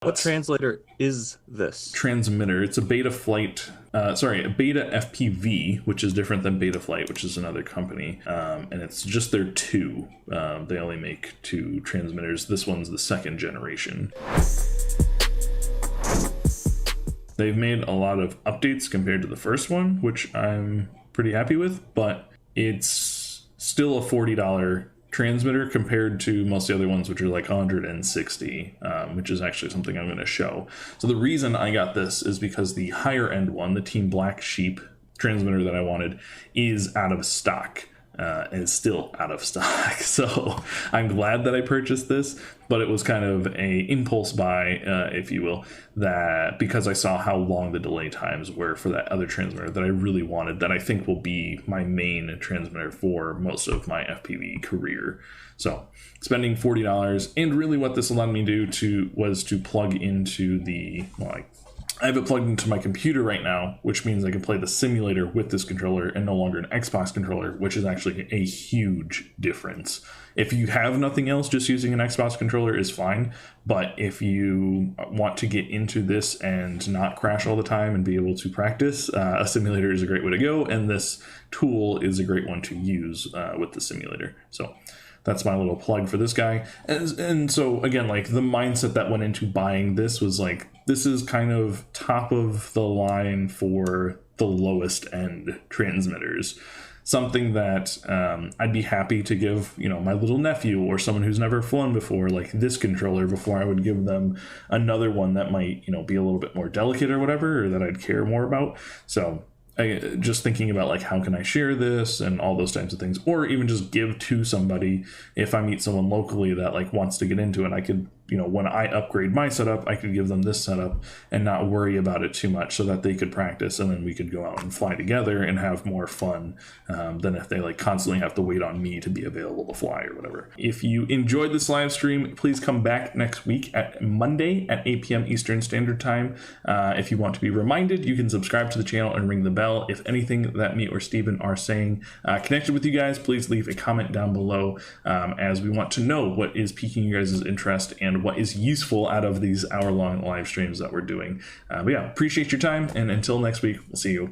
What translator is this? Transmitter. It's a beta flight, a beta FPV, which is different than Betaflight, which is another company. And it's just their two. They only make two transmitters. This one's the second generation. They've made a lot of updates compared to the first one, which I'm pretty happy with, but it's still a $40 transmitter compared to most of the other ones, which are like 160, which is actually something I'm going to show. So the reason I got this is because the higher end one, the Team Black Sheep transmitter that I wanted, is out of stock. And it's still out of stock. So I'm glad that I purchased this, but it was kind of a impulse buy, if you will, that because I saw how long the delay times were for that other transmitter that I really wanted, that I think will be my main transmitter for most of my FPV career. So spending $40, and really what this allowed me to do was to plug into the, I have it plugged into my computer right now, which means I can play the simulator with this controller and no longer an Xbox controller, which is actually a huge difference. If you have nothing else, just using an Xbox controller is fine. But if you want to get into this and not crash all the time and be able to practice, a simulator is a great way to go. And this tool is a great one to use with the simulator. So that's my little plug for this guy. And so again, like the mindset that went into buying this was like, this is kind of top of the line for the lowest end transmitters. Something that I'd be happy to give, my little nephew or someone who's never flown before, like this controller, before I would give them another one that might, be a little bit more delicate or whatever, or that I'd care more about. So just thinking about like, how can I share this and all those types of things, or even just give to somebody if I meet someone locally that like wants to get into it. I could, when I upgrade my setup, I could give them this setup and not worry about it too much, so that they could practice and then we could go out and fly together and have more fun than if they like constantly have to wait on me to be available to fly or whatever. If you enjoyed this live stream, please come back next week at Monday at 8 p.m. Eastern Standard Time. If you want to be reminded, you can subscribe to the channel and ring the bell. If anything that me or Steven are saying connected with you guys, please leave a comment down below, as we want to know what is piquing you guys' interest and what is useful out of these hour-long live streams that we're doing. But yeah, appreciate your time, and until next week, we'll see you.